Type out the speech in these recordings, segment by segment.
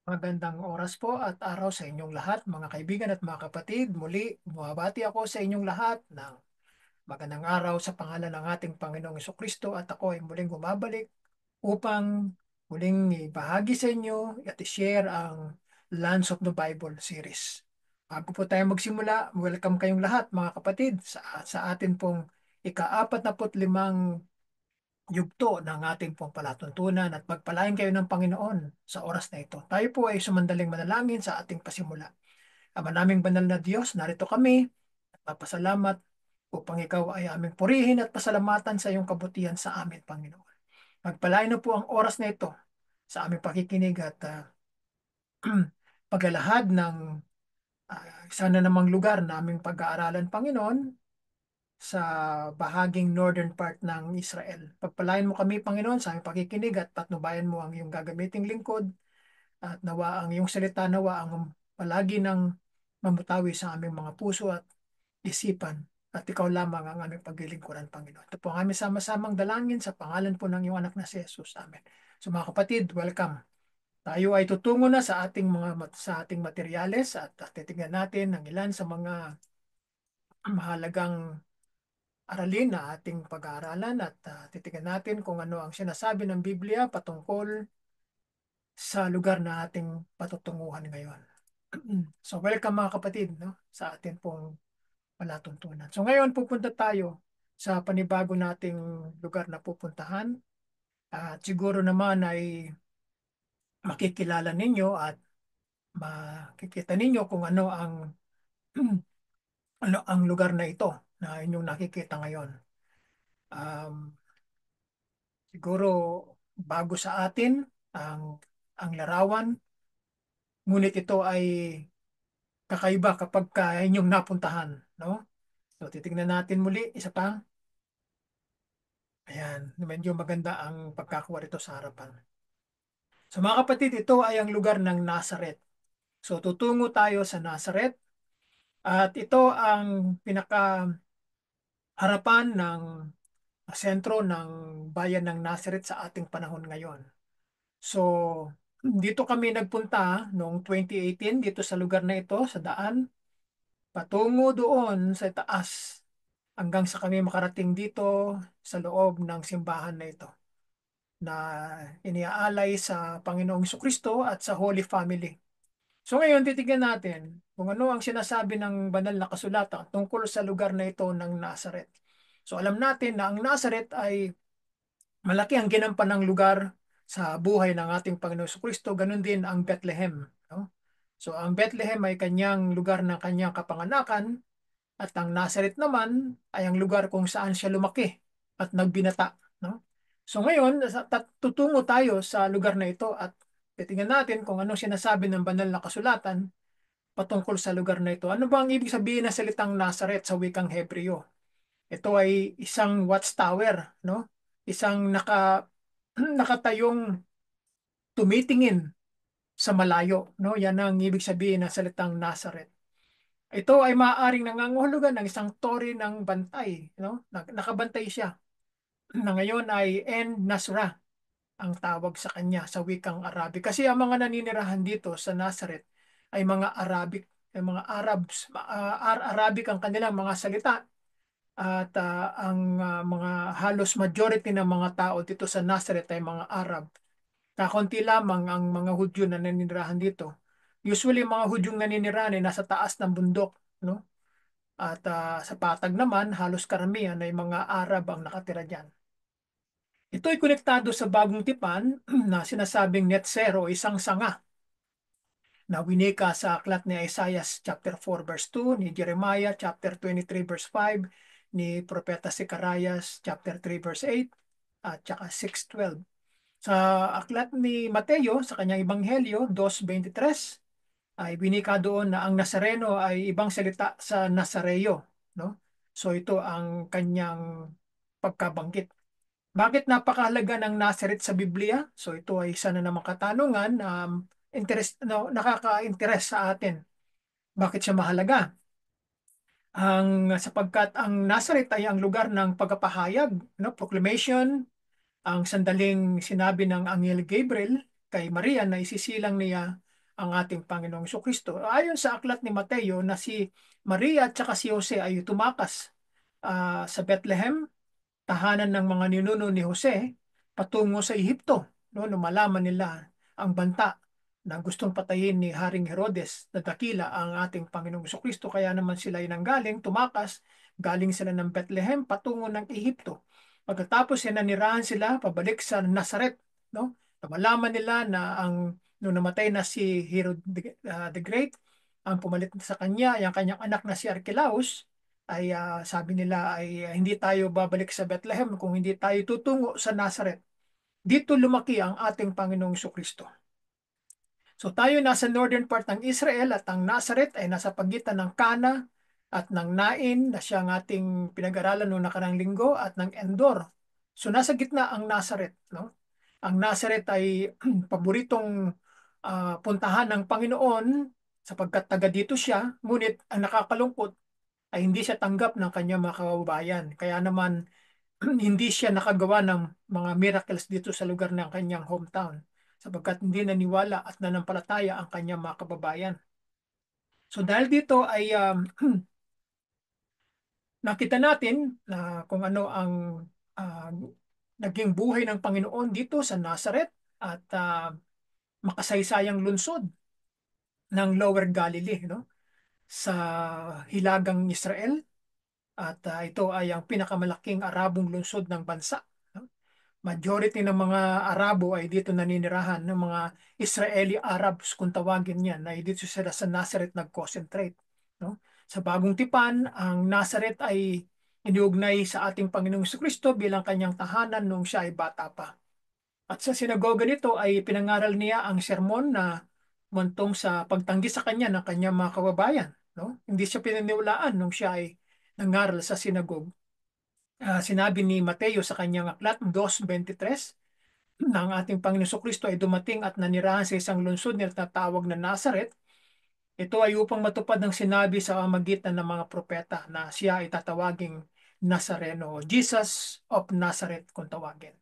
Magandang oras po at araw sa inyong lahat, mga kaibigan at mga kapatid. Muli, bumabati ako sa inyong lahat ng magandang araw sa pangalan ng ating Panginoong Kristo at ako ay muling bumabalik upang muling ibahagi sa inyo at i-share ang Lands of the Bible series. Bago po tayo magsimula, welcome kayong lahat mga kapatid sa atin pong ika-45 yugto ng ating pong palatuntunan at pagpalain kayo ng Panginoon sa oras na ito. Tayo po ay sumandaling manalangin sa ating pasimula. Ama naming banal na Diyos, narito kami at papasalamat upang ikaw ay aming purihin at pasalamatan sa iyong kabutihan sa amin, Panginoon. Magpalain na po ang oras na ito sa aming pakikinig at paglalahad ng isa na namang lugar na aming pag-aaralan, Panginoon, sa bahaging northern part ng Israel. Pagpalain mo kami, Panginoon, sa aming pakikinig at patnubayan mo ang iyong gagamiting lingkod at nawa ang iyong salita, nawa ang palagi ng mamutawi sa aming mga puso at isipan at ikaw lamang ang aming paglilingkuran, Panginoon. Ito po ang aming sama-samang dalangin sa pangalan po ng iyong anak na si Jesus. Amen. So mga kapatid, welcome. Tayo ay tutungo na sa ating materyales at titingnan natin ang ilan sa mga mahalagang aralin na ating pag-aaralan at titingnan natin kung ano ang sinasabi ng Biblia patungkol sa lugar na ating patutunguhan ngayon. So welcome mga kapatid, no, sa ating pong palatuntunan. So ngayon pupunta tayo sa panibago nating lugar na pupuntahan at siguro naman ay makikilala ninyo at makikita ninyo kung ano ang ano ang lugar na ito na inyong nakikita ngayon. Um, Siguro bago sa atin ang larawan, ngunit ito ay kakaiba kapag inyong napuntahan, no? So titingnan natin muli isa pa. Ayan, medyo maganda ang pagkakuha rito sa harapan. So mga kapatid, ito ay ang lugar ng Nazareth. So tutungo tayo sa Nazareth at ito ang pinaka harapan ng sentro ng bayan ng Nazareth sa ating panahon ngayon. So dito kami nagpunta noong 2018 dito sa lugar na ito, sa daan, patungo doon sa taas hanggang sa kami makarating dito sa loob ng simbahan na ito na iniaalay sa Panginoong Kristo at sa Holy Family. So ngayon titignan natin kung ano ang sinasabi ng banal na kasulatan tungkol sa lugar na ito ng Nazareth. So alam natin na ang Nazareth ay malaki ang ginampanang lugar sa buhay ng ating Panginoong Kristo, ganun din ang Bethlehem, no? So ang Bethlehem ay kanyang lugar ng kanyang kapanganakan at ang Nazareth naman ay ang lugar kung saan siya lumaki at nagbinata, no? So ngayon, tutungo tayo sa lugar na ito at titingnan natin kung ano sinasabi ng banal na kasulatan patungkol sa lugar na ito. Ano ba ang ibig sabihin ng salitang Nazareth sa wikang Hebreo? Ito ay isang watchtower, no? Isang nakatayong tumitingin sa malayo, no? Yan ang ibig sabihin ng salitang Nazareth. Ito ay maaaring nangangahulugan ng isang tore ng bantay, no? Nakabantay siya. Na ngayon ay En Nasra ang tawag sa kanya sa wikang Arabic. Kasi ang mga naninirahan dito sa Nazareth ay mga Arabic, ay mga Arabs, Arabic ang kanilang mga salita. At ang mga halos majority ng mga tao dito sa Nazareth ay mga Arab. Kakunti lamang ang mga Hudyo na naninirahan dito. Usually, mga Hudyong naninirahan ay nasa taas ng bundok, no? At sa patag naman, halos karamihan ay mga Arab ang nakatira dyan. Ito ay konektado sa bagong tipan na sinasabing net zero, isang sanga na winika sa aklat ni Isaiah chapter 4 verse 2, ni Jeremiah chapter 23 verse 5, ni Propeta Zechariah chapter 3 verse 8, at saka 6:12. Sa aklat ni Mateo sa kanyang Ebanghelyo 2:23 ay winika doon na ang Nazareno ay ibang salita sa Nazareo, no? So ito ang kanyang pagkabanggit. Bakit napakahalaga ng Nazareth sa Biblia? So ito ay isa na namang katanungan, no, nakaka-interest sa atin. Bakit siya mahalaga? Sapagkat ang Nazareth ay ang lugar ng pagpapahayag, no, proclamation, ang sandaling sinabi ng Anghel Gabriel kay Maria na isisilang niya ang ating Panginoong Kristo. Ayon sa aklat ni Mateo na si Maria at saka si Jose ay tumakas sa Bethlehem, tahanan ng mga ninuno ni Jose, patungo sa Ehipto. No, nung malaman nila ang banta na gustong patayin ni Haring Herodes na dakila ang ating Panginoong Kristo, kaya naman sila ay nanggaling, tumakas, galing sila ng Bethlehem patungo ng Ehipto. Pagkatapos nanirahan sila pabalik sa Nazaret, no? Malaman nila na nung namatay na si Herod the Great, ang pumalit sa kanya, ang kanyang anak na si Archelaus, ay sabi nila ay hindi tayo babalik sa Bethlehem kung hindi tayo tutungo sa Nazareth. Dito lumaki ang ating Panginoong Kristo. So tayo nasa northern part ng Israel at ang Nazareth ay nasa pagitan ng Cana at ng Nain na siyang ating pinag-aralan noong nakarang linggo at ng Endor. So nasa gitna ang Nazareth, no? Ang Nazareth ay paboritong puntahan ng Panginoon sapagkat taga dito siya, ngunit ang nakakalungkot ay hindi siya tanggap ng kanyang mga kababayan. Kaya naman hindi siya nakagawa ng mga miracles dito sa lugar ng kanyang hometown sapagkat hindi naniwala at nanampalataya ang kanyang mga kababayan. So dahil dito ay nakita natin na kung ano ang uh, naging buhay ng Panginoon dito sa Nazareth at makasaysayang lungsod ng Lower Galilee, no? Sa hilagang Israel. At ito ay ang pinakamalaking Arabong lungsod ng bansa. No? Majority ng mga Arabo ay dito naninirahan, ng mga Israeli Arabs kung tawagin yan, ay dito sila sa Nazareth nag-concentrate. No? Sa Bagong Tipan, ang Nazareth ay iniugnay sa ating Panginoong Kristo bilang kanyang tahanan nung siya ay bata pa. At sa sinagoga nito ay pinangaral niya ang sermon na muntong sa pagtanggi sa kanya ng kanyang mga kababayan. No? Hindi siya pinaniwalaan nung siya ay nangaral sa sinagog. Sinabi ni Mateo sa kanyang aklat 2:23 na ang ating Panginoon Kristo ay dumating at nanirahan sa isang lungsod na tatawag na Nazareth. Ito ay upang matupad ng sinabi sa magitan ng mga propeta na siya ay tatawaging Nazareno, Jesus of Nazareth kung tawagin.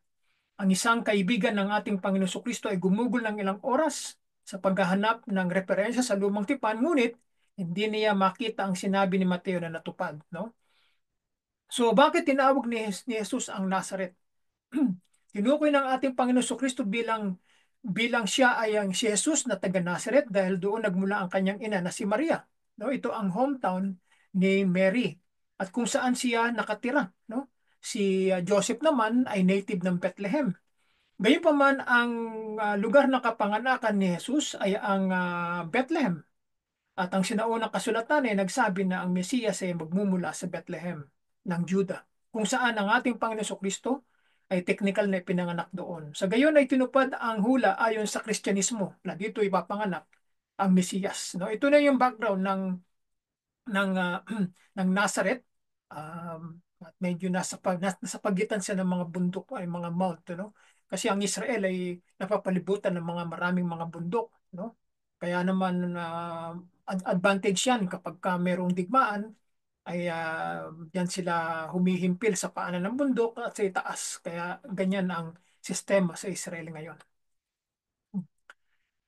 Ang isang kaibigan ng ating Panginoon Kristo ay gumugol ng ilang oras sa paghahanap ng referensya sa lumang tipan, ngunit hindi niya makita ang sinabi ni Mateo na natupad. No? So bakit tinawag ni Jesus ang Nazareth? Tinukoy ng ating Panginoon Kristo bilang siya ay ang si Jesus na taga Nazareth dahil doon nagmula ang kanyang ina na si Maria. No, ito ang hometown ni Mary at kung saan siya nakatira, no? Si Joseph naman ay native ng Bethlehem. Gayunpaman ang lugar ng kapanganakan ni Jesus ay ang Bethlehem. At ang sinaunang kasulatan ay nagsabi na ang Mesiyas ay magmumula sa Bethlehem ng Juda, kung saan ang ating Panginoon Kristo ay technical na ipinanganak doon. Sa gayon ay tinupad ang hula ayon sa Kristyanismo na dito ipapanganak ang Mesiyas. No? Ito na yung background ng ng Nazareth. At medyo nasa pagitan siya ng mga bundok ay mga mount, no? Kasi ang Israel ay napapalibutan ng maraming mga bundok, no? Kaya naman advantage yan kapag merong digmaan ay diyan sila humihimpil sa paanan ng bundok at sa itaas. Kaya ganyan ang sistema sa Israel ngayon.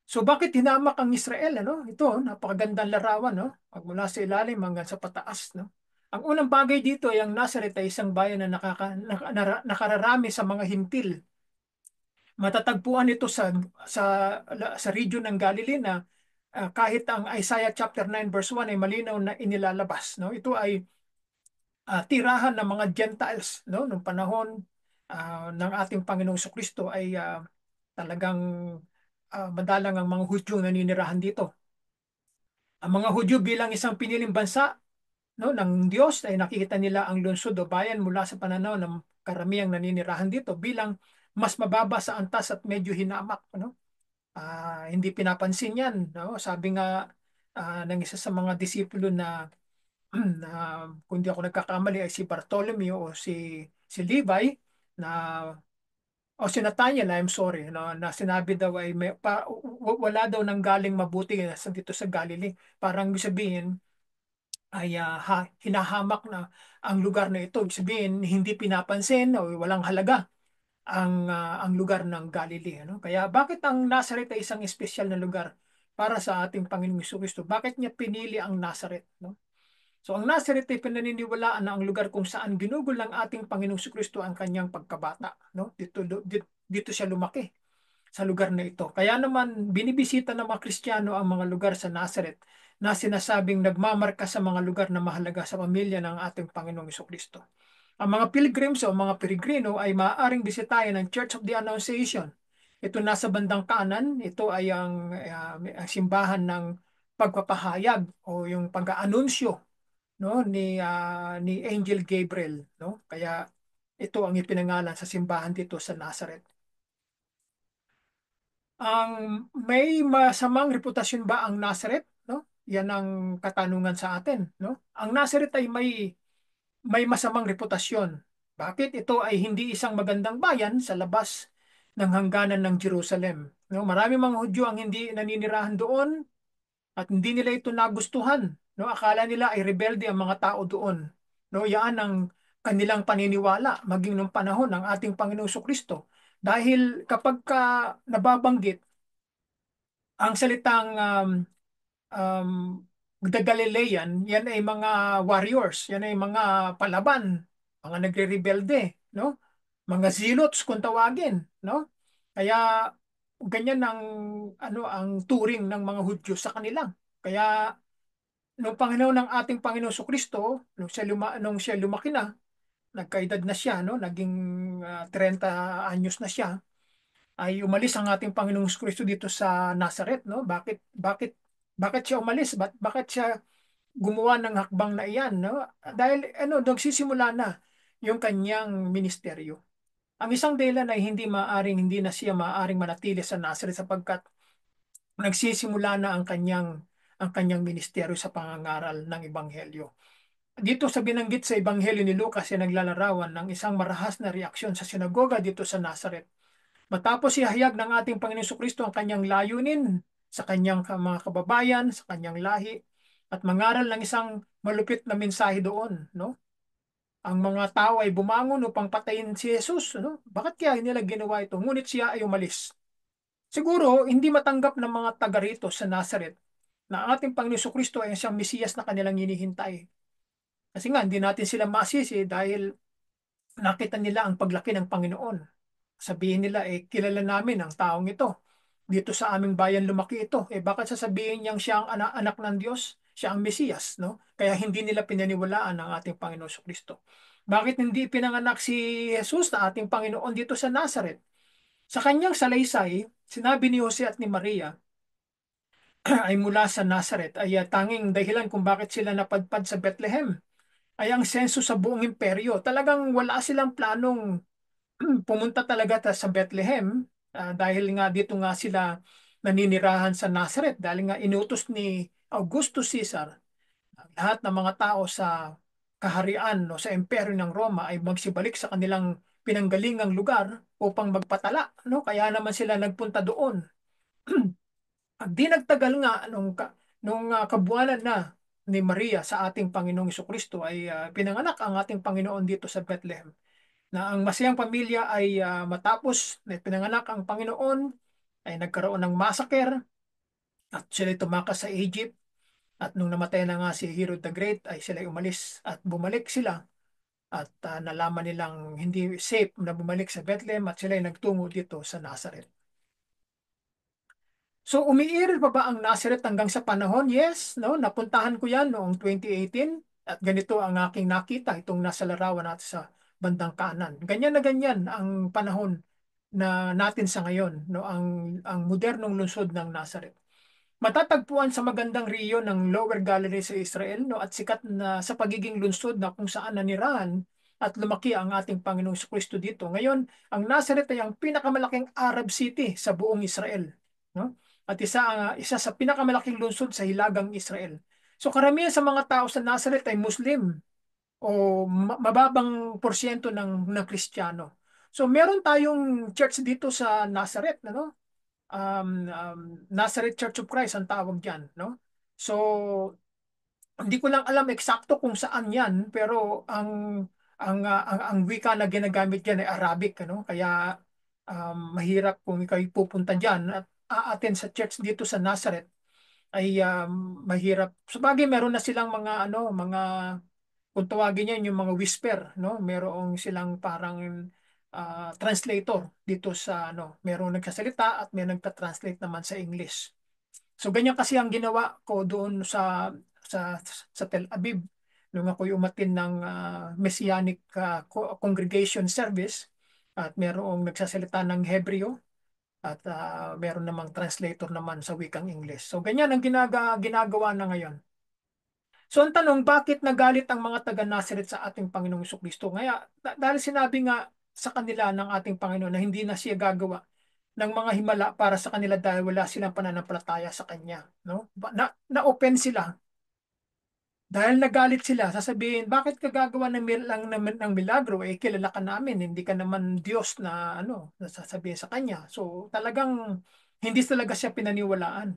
So bakit hinamak ang Israel, ano? Ito, napakagandang larawan, no? Pagmula sa ilalim hanggang sa pataas, no? Ang unang bagay dito ay ang Nazareth ay isang bayan na nakararami sa mga hintil. Matatagpuan ito sa sa region ng Galilee na kahit ang Isaiah chapter 9 verse 1 ay malinaw na inilalabas, no? Ito ay tirahan ng mga Gentiles, no? Nung panahon ng ating Panginoong Kristo ay talagang madalang ang mga Hudyo na ninirahan dito. Ang mga Hudyo bilang isang piniling bansa, no, ng Diyos ay nakikita nila ang lungsod o bayan mula sa pananaw ng karamihang naninirahan dito bilang mas mababa sa antas at medyo hinamak, no? Hindi pinapansin yan, no? Sabi nga ng isa sa mga disipulo na na kung di ako nagkakamali ay si Bartholomew o si Levi na o si Nathaniel, I'm sorry, no, na sinabi daw ay wala daw nang galing mabuti dito sa Galilee. Parang sabihin ay hinahamak na ang lugar na ito. Sabihin hindi pinapansin o walang halaga ang lugar ng Galilee. Ano? Kaya bakit ang Nazareth ay isang espesyal na lugar? para sa ating Panginoong Jesucristo. Bakit niya pinili ang Nazareth? No? So ang Nazareth ay pinaniniwalaan na ang lugar kung saan ginugol ng ating Panginoong Jesucristo ang kanyang pagkabata. No? Dito siya lumaki sa lugar na ito. Kaya naman binibisita ng mga Kristiyano ang mga lugar sa Nazareth na sinasabing nagmamarka sa mga lugar na mahalaga sa pamilya ng ating Panginoong Jesucristo. Ang mga pilgrims o mga peregrino ay maaaring bisitahin ng Church of the Annunciation. Ito nasa bandang kanan. Ito ay ang simbahan ng pagpapahayag o yung pag-aanunsyo, no, ni Angel Gabriel, no? Kaya ito ang ipinangalan sa simbahan dito sa Nazareth. May masamang reputasyon ba ang Nazareth, no? Yan ang katanungan sa atin, no? Ang Nazareth ay may masamang reputasyon. Bakit? Ito ay hindi isang magandang bayan sa labas ng hangganan ng Jerusalem. No, marami mga Hudyo ang hindi naninirahan doon at hindi nila ito nagustuhan. No, akala nila ay rebelde ang mga tao doon. No, yan ang kanilang paniniwala maging nung panahon ng ating Panginoong Kristo. Dahil kapag ka nababanggit ang salitang um, the Galilean, yan ay mga warriors, yan ay mga palaban, mga nagre-rebelde, no? Mga zealots kung tawagin, no? Kaya ganyan ang turing ng mga Hudyo sa kanila. Kaya nung Panginoon ng ating Panginoon Kristo, nung siya lumaki na, nagkaedad na siya, no? Naging 30 anyos na siya, ay umalis ang ating Panginoong Kristo dito sa Nazareth, no? Bakit siya umalis? Bakit siya gumawa ng hakbang na iyan, no? Dahil nagsisimula na yung kanyang ministeryo. Ang isang dahilan ay hindi na siya maaring manatili sa Nazareth sapagkat nagsisimula na ang kanyang ministeryo sa pangangaral ng ebanghelyo. Dito sa binanggit sa ebanghelyo ni Lucas ay naglalarawan ng isang marahas na reaksyon sa sinagoga dito sa Nazareth. Matapos ihayag ng ating Panginoon Kristo ang kanyang layunin sa kanyang mga kababayan, sa kanyang lahi, at mangaral ng isang malupit na mensahe doon, no? Ang mga tao ay bumangon upang patayin si Jesus, no? Bakit kaya nila ginawa ito? Ngunit siya ay umalis. Siguro, hindi matanggap ng mga taga rito sa Nazareth na ang ating Panginoon Kristo ay siyang Mesiyas na kanilang hinihintay. Kasi nga, hindi natin sila masisi dahil nakita nila ang paglaki ng Panginoon. Sabihin nila, kilala namin ang taong ito. Dito sa aming bayan lumaki ito. Bakit sasabihin niyang siya ang anak ng Diyos? Siya ang Mesiyas, no? Kaya hindi nila pinaniwalaan ang ating Panginoon Kristo. Bakit hindi pinanganak si Jesus na ating Panginoon dito sa Nazareth? Sa kanyang salaysay, sinabi ni Jose at ni Maria ay mula sa Nazareth ay tanging dahilan kung bakit sila napadpad sa Bethlehem ay ang senso sa buong imperyo. Talagang wala silang planong pumunta talaga sa Bethlehem dahil nga dito nga sila naninirahan sa Nazareth dahil nga inutos ni Augustus Caesar ang lahat ng mga tao sa kaharian o sa imperyo ng Roma ay magsibalik sa kanilang pinanggalingang lugar upang magpatala, no? Kaya naman sila nagpunta doon. At di nagtagal nga nung kabuanan na ni Maria sa ating Panginoong Kristo ay pinanganak ang ating Panginoon dito sa Bethlehem na ang masayang pamilya ay matapos na pinanganak ang Panginoon ay nagkaroon ng massacre at sila tumakas sa Egypt at nung namatay na nga si Herod the Great ay sila umalis at bumalik sila at nalaman nilang hindi safe na bumalik sa Bethlehem at sila ay nagtungo dito sa Nazareth. So umiiral pa ba ang Nazareth hanggang sa panahon? Yes, no, napuntahan ko 'yan noong 2018 at ganito ang aking nakita itong nasa larawan natin sa bandang kanan. Ganyan na ganyan ang panahon na natin sa ngayon, no, ang modernong lungsod ng Nazareth. Matatagpuan sa magandang riyon ng Lower Galilee sa Israel, no, at sikat na sa pagiging lungsod na kung saan nanirahan at lumaki ang ating Panginoong Kristo dito. Ngayon, ang Nazareth ay ang pinakamalaking Arab city sa buong Israel, no? At isa sa pinakamalaking lungsod sa hilagang Israel. So karamihan sa mga tao sa Nazareth ay Muslim o mababang porsyento ng Kristiyano. So meron tayong church dito sa Nazareth, no? Nazareth Church of Christ ang tawag diyan, no? So hindi ko lang alam eksakto kung saan 'yan, pero ang wika na ginagamit diyan ay Arabic, ano? Kaya mahirap kung ikaw pupunta diyan at aaten sa church dito sa Nazareth. ay mahirap. Sabagay meron na silang mga ano, mga kung tawagin yan yung mga whisper, no? Merong silang parang translator dito sa ano, merong nagsasalita at may nagta-translate naman sa English. So ganyan kasi ang ginawa ko doon sa Tel Aviv nung ako'y umatin ng Messianic Congregation Service at merong nagsasalita ng Hebreo at meron namang translator naman sa wikang English. So ganyan ang ginagawa na ngayon. So ang tanong, bakit nagalit ang mga taga Nazareth sa ating Panginoong Kristo? Dahil sinabi nga sa kanila ng ating Panginoon na hindi na siya gagawa ng mga himala para sa kanila dahil wala silang pananampalataya sa Kanya. No? Na-open sila. Dahil nagalit sila, sasabihin, bakit ka gagawa ng milagro? Eh, kilala ka namin, hindi ka naman Diyos na ano, nasasabihin sa Kanya. So talagang hindi talaga siya pinaniwalaan.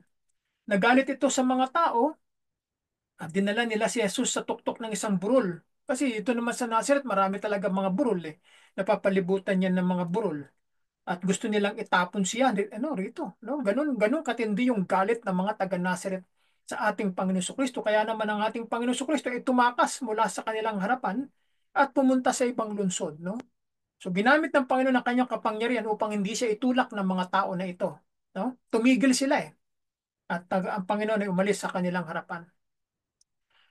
Nagalit ito sa mga tao at dinala nila si Jesus sa tuktok ng isang burol. Kasi ito naman sa Nazareth, marami talaga mga burol eh. Napapalibutan niya ng mga burol. At gusto nilang itapon siya ano, rito. No? Ganun katindi yung galit ng mga taga-Nazareth sa ating Panginoon Kristo. Kaya naman ang ating Panginoon Kristo ay tumakas mula sa kanilang harapan at pumunta sa ibang lungsod. No? So ginamit ng Panginoon ang kanyang kapangyarihan upang hindi siya itulak ng mga tao na ito. No? Tumigil sila eh. At ang Panginoon ay umalis sa kanilang harapan.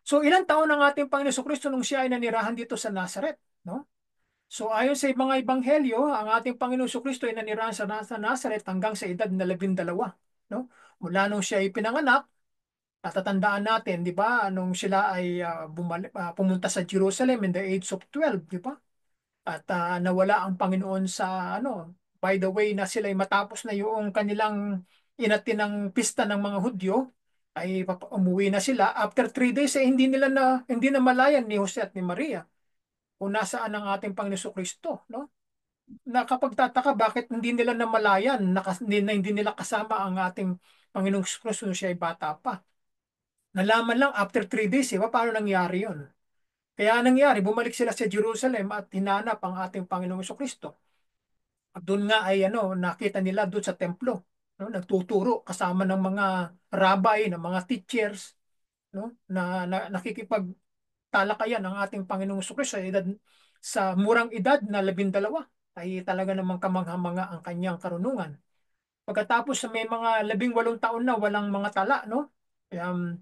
So ilang taon ang ating Panginoon Kristo nung siya ay nanirahan dito sa Nazareth, no? So ayon sa mga ebanghelyo, ang ating Panginoon Kristo ay nanirahan sa Nazareth hanggang sa edad na 12, no? Mula nung siya ay pinanganak, natatandaan natin, 'di ba, nung sila ay pumunta sa Jerusalem in the age of 12, 'di ba? At nawala ang Panginoon sa ano, by the way na sila ay matapos na yung kanilang inatinang pista ng mga Hudyo, ay umuwi na sila. After 3 days, hindi na malayan ni Jose at ni Maria kung nasaan ang ating Panginoon Kristo, no? Nakapagtataka bakit hindi nila namalayan, hindi nila kasama ang ating Panginoong Kristo nung siya ay bata pa. Nalaman lang after 3 days, paano nangyari yon? Kaya nangyari, bumalik sila sa Jerusalem at hinanap ang ating Panginoong Kristo. At doon nga ay ano, nakita nila doon sa templo, no? Nagtuturo kasama ng mga rabbi, ng mga teachers, no? Na nakikipagtalakayan ang ating Panginoong Kristo sa murang edad na 12 ay talaga namang kamangha-mangha ang kanyang karunungan. Pagkatapos may mga 18 taon na walang mga tala, no? Um,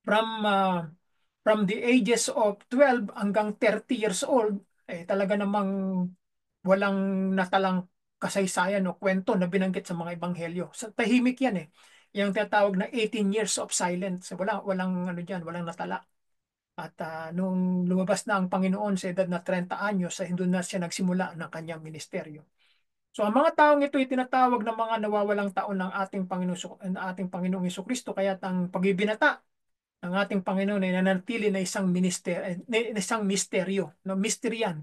from uh, from the ages of 12 hanggang 30 years old, talaga namang walang natalang kasaysayan o kwento na binanggit sa mga ebanghelyo. Sa tahimik yan eh. Yung tinatawag na 18 years of silence. Walang ano diyan, walang natala. At nung lumabas na ang Panginoon sa edad na 30 anyos, ay doon na siya nagsimula ng kanyang ministeryo. So ang mga taong ito ay tinatawag na mga nawawalang taon ng ating Panginoong Kristo, kaya ang pagbibinata ng ating Panginoon ay nanatili na isang misteryo, no, mystery yan.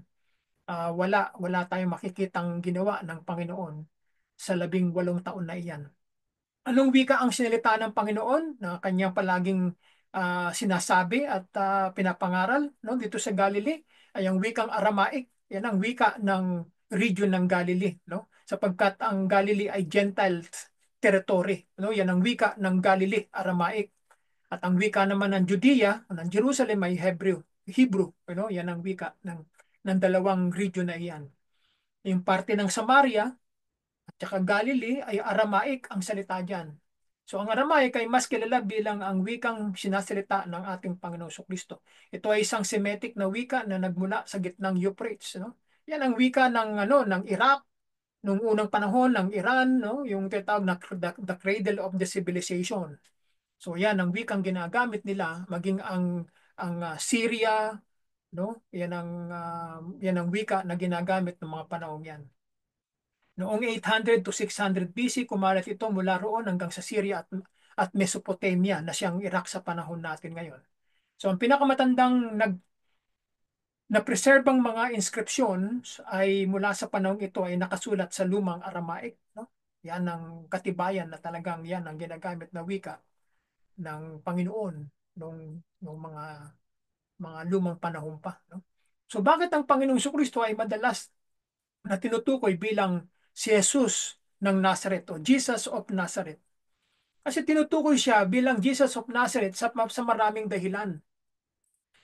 Wala tayong makikitang ginawa ng Panginoon sa 18 taon na iyan. Anong wika ang sinalita ng Panginoon na kanyang palaging sinasabi at pinapangaral, no, dito sa Galilee? Ay ang wikang Aramaic. Yan ang wika ng region ng Galilee, no? Sapagkat ang Galilee ay Gentile territory, no? Yan ang wika ng Galilee, Aramaic. At ang wika naman ng Judea, ng Jerusalem ay Hebrew, no? Yan ang wika ng dalawang region na iyan. Yung parte ng Samaria at saka Galilee ay Aramaic ang salita dyan. So ang Aramaic ay mas kilala bilang ang wikang sinasalita ng ating Panginoong Kristo. Ito ay isang Semitic na wika na nagmula sa gitnang Euphrates, no? Yan ang wika ng Iraq nung unang panahon, ng Iran, no? Yung tinatawag na the cradle of the civilization. So yan ang wikang ginagamit nila, maging ang Syria, no? Yan ang wika na ginagamit ng mga panahong yan. Noong 800 to 600 BC, kumalat ito mula roon hanggang sa Syria at Mesopotamia na siyang Iraq sa panahon natin ngayon. So ang pinakamatandang na-preserbang mga inscriptions ay mula sa panahong ito ay nakasulat sa lumang Aramaic. No? Yan ang katibayan na talagang yan ang ginagamit na wika ng Panginoon nung mga lumang panahon pa. No? So bakit ang Panginoong Kristo ay madalas na tinutukoy bilang si Jesus ng Nazareth o Jesus of Nazareth? Kasi tinutukoy siya bilang Jesus of Nazareth sa maraming dahilan.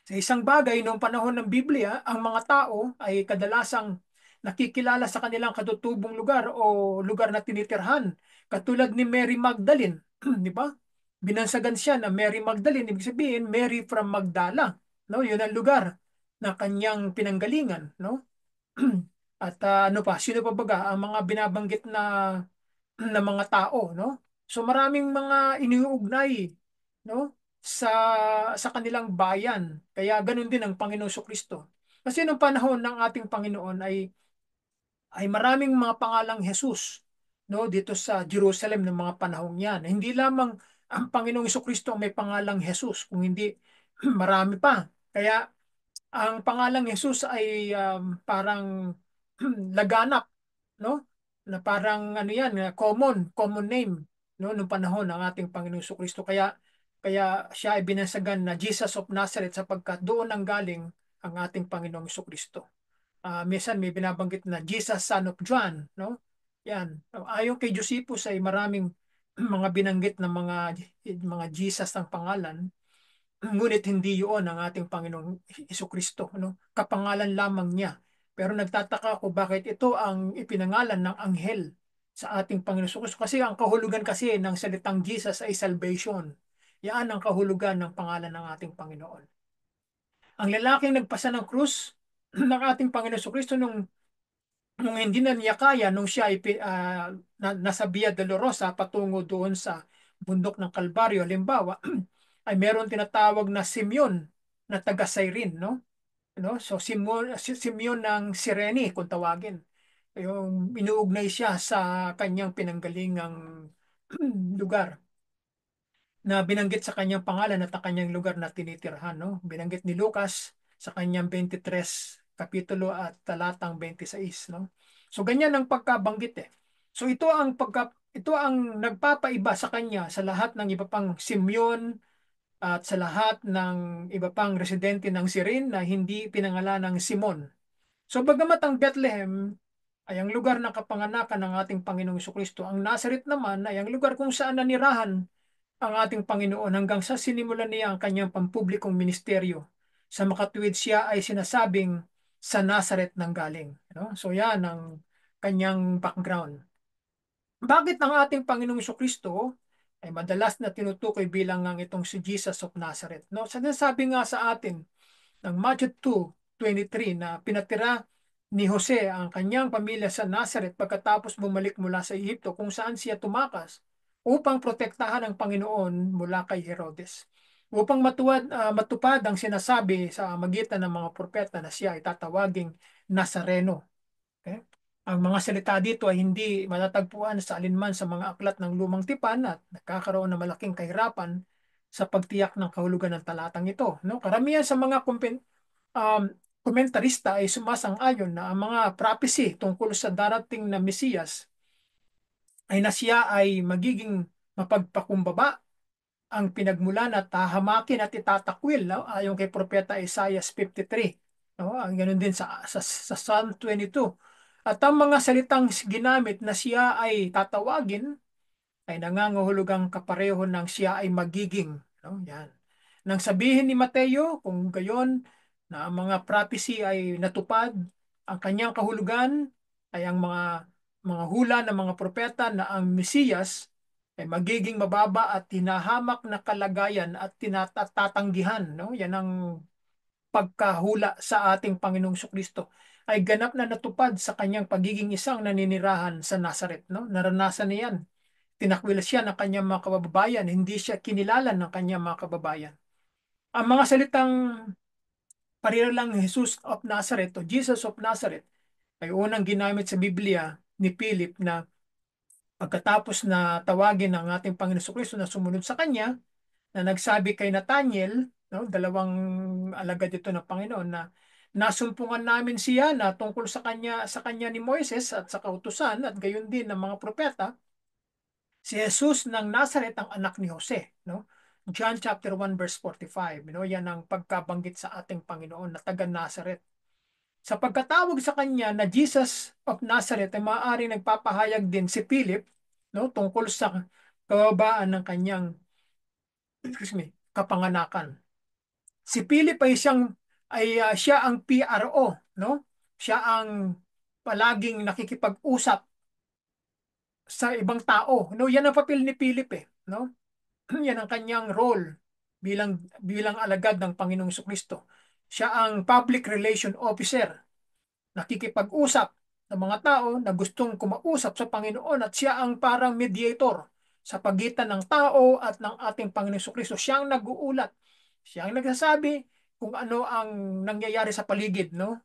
Sa isang bagay, noong panahon ng Biblia, ang mga tao ay kadalasang nakikilala sa kanilang katutubong lugar o lugar na tinitirhan. Katulad ni Mary Magdalene, di ba? Binansagan siya na Mary Magdalene, ibig sabihin Mary from Magdala. No, yun ang lugar na kanyang pinanggalingan, no? At ano pa, sino pa baga ang mga binabanggit na mga tao, no? So maraming mga iniuugnay, no? Sa kanilang bayan. Kaya ganun din ang Panginoon Kristo. Kasi nung panahon ng ating Panginoon ay maraming mga pangalang Jesus, no? Dito sa Jerusalem ng mga panahong 'yan. Hindi lamang ang Panginoong Kristo ang may pangalang Jesus, kung hindi marami pa. Kaya ang pangalang Jesus ay parang laganap, no? Na parang ano yan, common name, no, nung panahon ng ating Panginoong Kristo. Kaya siya ay binasagan na Jesus of Nazareth sapagkat doon ang galing ang ating Panginoong Kristo. Minsan may binabanggit na Jesus son of John, no? Yan. Ayon kay Josephus ay maraming mga binanggit na mga Jesus ang pangalan. Ngunit hindi yun ang ating Panginoong Kristo, no? Kapangalan lamang niya. Pero nagtataka ako bakit ito ang ipinangalan ng anghel sa ating Panginoong Kristo. Kasi ang kahulugan kasi ng salitang Jesus ay salvation. Yan ang kahulugan ng pangalan ng ating Panginoon. Ang lalaking nagpasa ng krus ng ating Panginoong Kristo nung hindi na niya kaya, nung siya ay nasa Via Dolorosa patungo doon sa bundok ng Kalbaryo, halimbawa, ay meron tinatawag na Simeon na taga Cyrene, no? No? So Simeon ng Sireni kung tawagin. Yung inuugnay siya sa kanyang pinanggalingang lugar na binanggit sa kanyang pangalan at ang kanyang lugar na tinitirhan, no? Binanggit ni Lucas sa kanyang 23 kapitulo at talatang 26, no? So ganyan ang pagkabanggit eh. So ito ang nagpapaiba sa kanya sa lahat ng iba pang Simeon at sa lahat ng iba pang residente ng Sirin na hindi pinangalan ng Simon. So bagamat ang Bethlehem ay ang lugar ng kapanganakan ng ating Panginoong Kristo, ang Nazareth naman ay ang lugar kung saan nanirahan ang ating Panginoon hanggang sa sinimulan niya ang kanyang pampublikong ministeryo. Sa makatuwid siya ay sinasabing sa Nazareth nang galing. No? So yan ang kanyang background. Bakit ang ating Panginoong Kristo ay madalas na tinutukoy bilang ang itong si Jesus of Nazareth? No? Sinasabi nga sa atin ng Matthew 2:23 na pinatira ni Jose ang kanyang pamilya sa Nazareth pagkatapos bumalik mula sa Ehipto kung saan siya tumakas upang protektahan ang Panginoon mula kay Herodes. Upang matupad ang sinasabi sa magitan ng mga propeta na siya ay tatawaging Nazareno. Okay? Ang mga salita dito ay hindi matatagpuan sa alinman sa mga aklat ng lumang tipan at nagkakaroon ng malaking kahirapan sa pagtiyak ng kahulugan ng talatang ito. No? Karamihan sa mga um, komentarista ay sumasang-ayon na ang mga prophecy tungkol sa darating na Mesiyas ay na siya ay magiging mapagpakumbaba ang pinagmulan at hahamakin at itatakwil, no? Ayon kay Propeta Isaiah 53. No? Ang ganun din sa Psalm 22. At ang mga salitang ginamit na siya ay tatawagin ay nangangahulugang kapareho ng siya ay magiging. No? Yan. Nang sabihin ni Mateo, kung gayon, na ang mga prophecy ay natupad, ang kanyang kahulugan ay ang mga hula ng mga propeta na ang Mesiyas ay magiging mababa at tinahamak na kalagayan at tinatatanggihan. No? Yan ang pagkahula sa ating Panginoong Kristo ay ganap na natupad sa kanyang pagiging isang naninirahan sa Nazareth. No? Naranasan niyan. Tinakwil siya ng kanyang mga kababayan, hindi siya kinilala ng kanyang mga kababayan. Ang mga salitang parilalang Jesus of Nazareth o Jesus of Nazareth ay unang ginamit sa Biblia ni Philip na pagkatapos na tawagin ng ating Panginoon Kristo na sumunod sa kanya, na nagsabi kay Nathaniel, no, dalawang alagad ito ng Panginoon, na nasumpungan namin siya na tungkol sa kanya ni Moises at sa kautusan at gayon din ng mga propeta, si Jesus ng Nazareth ang anak ni Jose, no? John chapter 1 verse 45, no? Yan ang pagkabanggit sa ating Panginoon na taga Nazareth. Sa pagkatawag sa kanya na Jesus of Nazareth ay maaaring nagpapahayag din si Philip, no, tungkol sa kababaan ng kanyang, excuse me, kapanganakan. Si Philip ay siya ang PRO, no? Siya ang palaging nakikipag-usap sa ibang tao, no? Yan ang papel ni Philip eh, no? Yan ang kanyang role bilang alagad ng Panginoong Kristo. Siya ang public relation officer, nakikipag-usap sa mga tao na gustong kumausap sa Panginoon at siya ang parang mediator sa pagitan ng tao at ng ating Panginoong Kristo. Siya ang nag-uulat. Siya ang nagsasabi kung ano ang nangyayari sa paligid, no?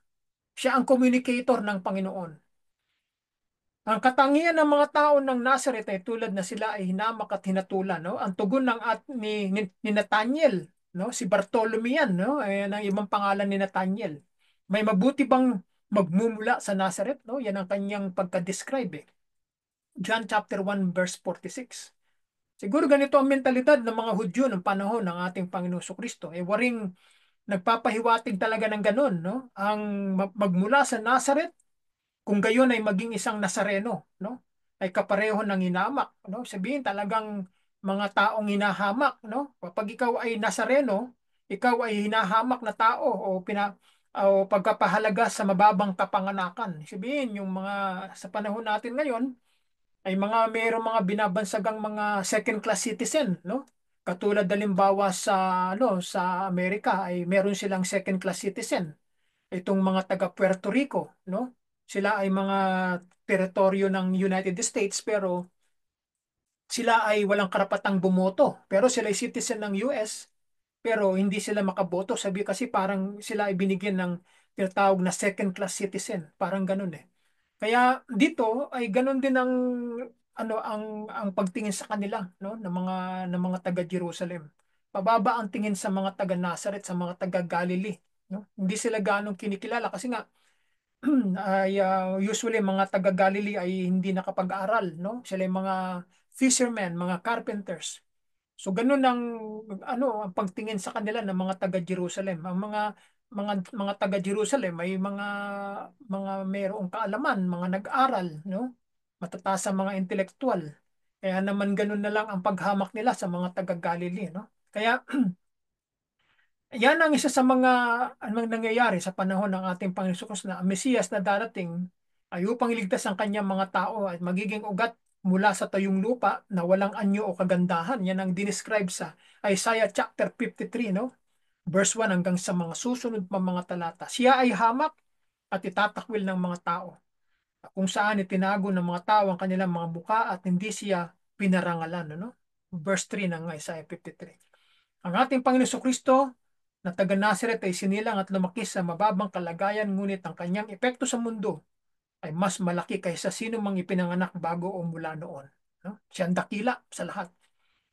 Siya ang communicator ng Panginoon. Ang katangian ng mga tao ng Nazareth ay tulad na sila ay hinamak at hinatulan, no? Ang tugon ni Nathaniel, no? Si Bartolome yan, no? Ayan ang ibang pangalan ni Nathaniel. May mabuti bang magmumula sa Nazareth, no? Yan ang kanyang pagka-describe eh. John chapter 1 verse 46. Siguro ganito ang mentalidad ng mga Hudyo ng panahon ng ating Panginoong Kristo. Eh waring nagpapahiwatig talaga ng ganun, no? Ang magmula sa Nazareth kung gayon ay maging isang Nazareno, no? Ay kapareho ng hinamak, no? Sabihin talagang mga taong hinahamak, no? Kapag ikaw ay Nazareno, ikaw ay hinahamak na tao o pagkapahalaga sa mababang kapanganakan. Sabihin yung mga sa panahon natin ngayon ay mayroong mga binabansagang mga second class citizen, no? Katulad halimbawa sa Amerika ay meron silang second class citizen, itong mga taga Puerto Rico, no? Sila ay mga teritoryo ng United States pero sila ay walang karapatang bumoto. Pero sila ay citizen ng US pero hindi sila makaboto. Sabi kasi parang sila ay binigyan ng tinatawag na second class citizen. Parang ganun eh. Kaya dito ay ganun din ang pagtingin sa kanila, no, ng mga taga Jerusalem. Pababa ang tingin sa mga taga Nazareth, sa mga taga Galilee, no? Hindi sila ganong kinikilala kasi nga usually mga taga Galilee ay hindi nakapag-aral, no? Sila yung mga fishermen, mga carpenters. So ganun ang pagtingin sa kanila ng mga taga Jerusalem. Ang mga taga Jerusalem ay mga mayroong kaalaman, mga nag-aral, no? Matataas sa mga intelektual. Kaya naman ganun na lang ang paghamak nila sa mga taga Galilee, no? Kaya yan ang isa sa mga anong nangyayari sa panahon ng ating Panginoon Hesus na ang Mesiyas na darating ay upang iligtas ang kanyang mga tao at magiging ugat mula sa tayong lupa na walang anyo o kagandahan. Yan ang dinescribe sa Isaiah chapter 53, no? Verse 1 hanggang sa mga susunod pa mga talata. Siya ay hamak at itatakwil ng mga tao, kung saan itinago ng mga tao ang kanilang mga buka at hindi siya pinarangalan. Ano? Verse 3 ng Isaiah 53. Ang ating Panginoon Kristo na taga Nazareth ay sinilang at lumaki sa mababang kalagayan, ngunit ang kanyang epekto sa mundo ay mas malaki kaysa sino mang ipinanganak bago o mula noon. No? Siya ang dakila sa lahat.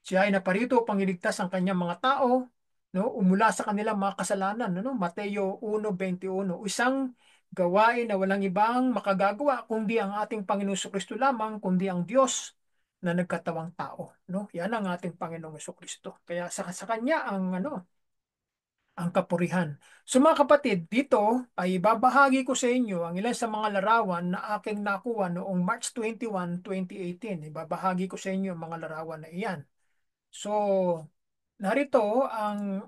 Siya ay naparito upang iligtas ang kanyang mga tao, no, umula sa kanilang mga kasalanan, no? Mateo 1:21. Isang gawain na walang ibang makagagawa kundi ang ating Panginoong Kristo lamang, kundi ang Diyos na nagkatawang tao, no? Yan ang ating Panginoong Kristo. Kaya sa kanya ang kapurihan. So mga kapatid, dito ay babahagi ko sa inyo ang ilan sa mga larawan na aking nakuha noong March 21, 2018. Ibabahagi ko sa inyo ang mga larawan na iyan. So, narito ang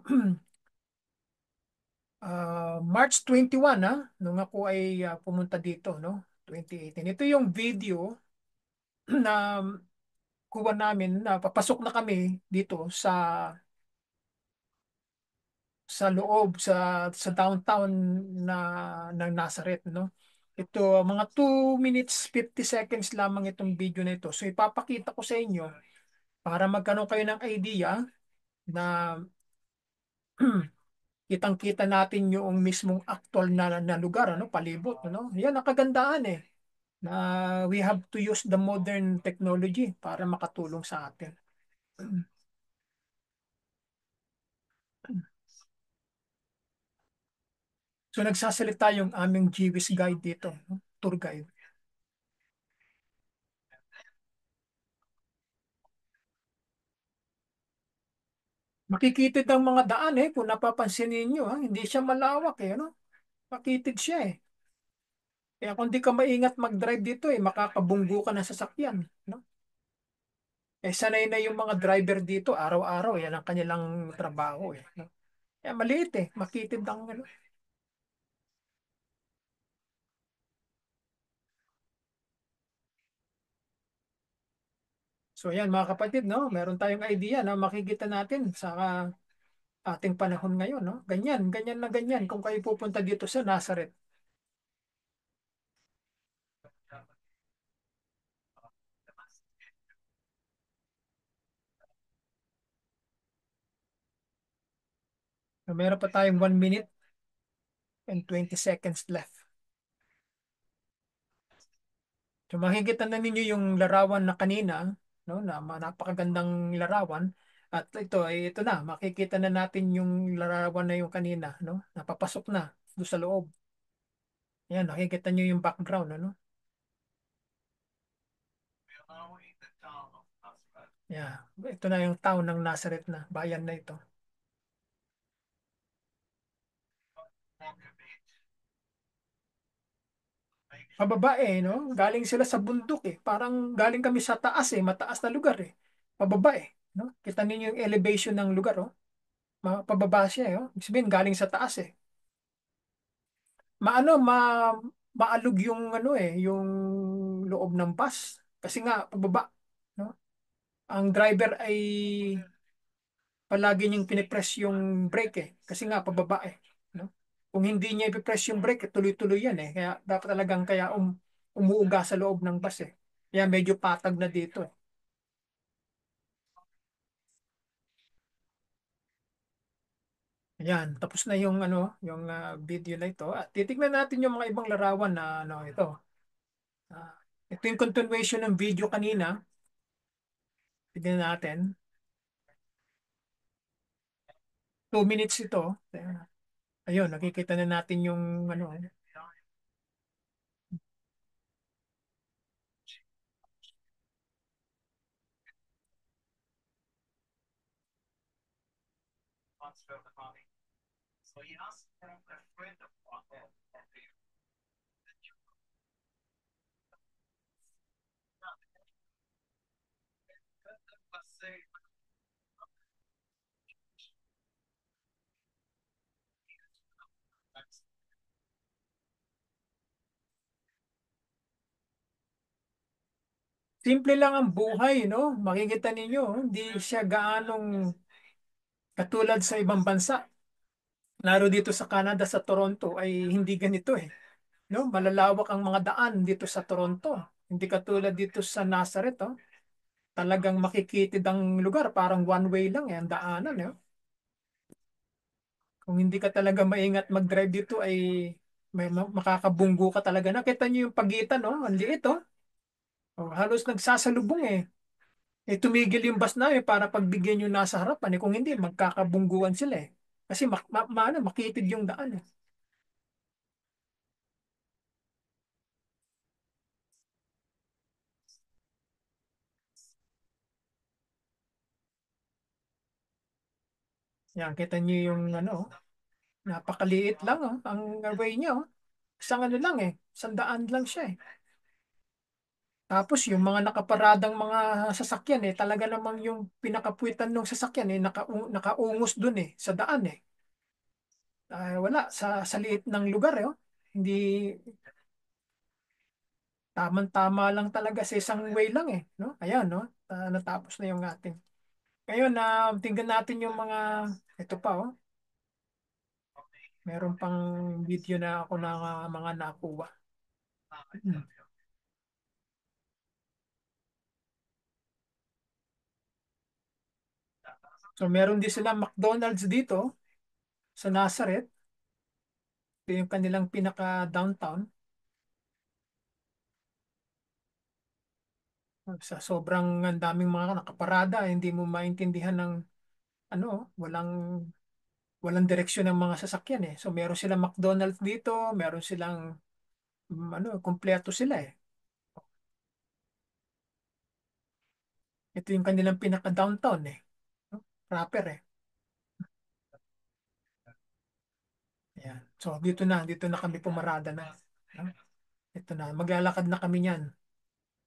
March 21 nung ako ay pumunta dito, no? 2018. Ito yung video na kuha namin na papasok na kami dito sa loob sa downtown na ng Nazareth, no? Ito mga 2 minutes 50 seconds lamang itong video na ito. So ipapakita ko sa inyo para magkaroon kayo ng idea na kitang-kita natin yung mismong actual na lugar, ano, palibot, ano. Yan ang kagandahan eh, na we have to use the modern technology para makatulong sa atin. So nagsasalita yung aming Jewish guide dito, no? Tour guide. Makikitid ang mga daan eh, kung napapansin ninyo, hindi siya malawak eh, ano? Makitid siya eh. Kaya kung di ka maingat mag-drive dito eh, makakabunggo ka ng sasakyan, no? Sanay na yung mga driver dito, araw-araw, yan ang kanilang trabaho eh. No? Maliit eh, makitid ang ano. So yan mga kapatid, no? Meron tayong idea na makikita natin sa ating panahon ngayon, no? Ganyan, ganyan na ganyan kung kayo pupunta dito sa Nazareth. So, meron pa tayong 1 minute and 20 seconds left. So makikita na ninyo yung larawan na kanina, no, na napakagandang larawan. At ito ay ito na, makikita na natin yung larawan na yung kanina, no? Napapasok na doon sa loob. Yan, nakikita nyo yung background, ano? Yeah, ito na yung town ng Nazareth na, bayan na ito. Pababa eh, no? Galing sila sa bundok eh. Parang galing kami sa taas eh, mataas na lugar eh. Pababa eh, no? Kita ninyo yung elevation ng lugar, oh. Pababa siya, eh, oh. Ibig sabihin, galing sa taas eh. Maano, maalog yung ano eh, yung loob ng bus. Kasi nga, pababa, no? Ang driver ay palagi niyang pinipress yung brake eh. Kasi nga, pababa eh, no? Kung hindi niya ipipress yung brake, tuloy-tuloy yan eh. Kaya dapat talagang kaya umuuga sa loob ng bus eh. Kaya medyo patag na dito eh. Ayan, tapos na yung ano, yung video na ito. At titignan natin yung mga ibang larawan na ano ito. Ah, ito yung continuation ng video kanina. Tignan natin. 2 minutes ito. Ayun, nakikita na natin yung ano. Simple lang ang buhay, no? Makikita ninyo, hindi siya gaanong katulad sa ibang bansa. Lalo dito sa Canada, sa Toronto, ay hindi ganito eh. No? Malalawak ang mga daan dito sa Toronto. Hindi katulad dito sa Nazareth, oh. Talagang makikitid ang lugar, parang one way lang eh, ang daanan, eh. Kung hindi ka talaga maingat mag-drive dito ay makakabunggo ka talaga. Nakita niyo yung pagitan, no? Ang liit, oh. Oh, halos nagsasalubong eh. Tumigil yung bus na eh para pagbigyan yung nasa harapan eh. Kung hindi, magkakabungguan sila eh. Kasi ano, makitid yung daan eh. Yan, kita niyo yung ano, oh, napakaliit lang oh, ang way niya oh. Isang ano lang eh, sandaan lang siya eh. Tapos yung mga nakaparadang mga sasakyan eh, talaga namang yung pinakapuwitan ng sasakyan eh, nakaungos dun eh, sa daan eh. Wala, sa liit ng lugar eh. Oh. Hindi, tamang-tama lang talaga sa isang way lang eh. No? Ayan, no? Natapos na yung ating. Ngayon, tingnan natin yung mga, ito pa oh, meron pang video na ako na mga nakuha. Hmm. So meron din sila McDonald's dito sa Nazareth. Ito yung kanilang pinaka-downtown. Sa sobrang ang daming mga nakaparada, hindi mo maintindihan ng ano, walang direksyon ng mga sasakyan eh. So meron silang McDonald's dito, meron silang ano, kumpleto sila eh. Ito yung kanilang pinaka-downtown eh. No? Proper eh. Ayan. So dito na kami pumarada na. No? Ito na, maglalakad na kami niyan.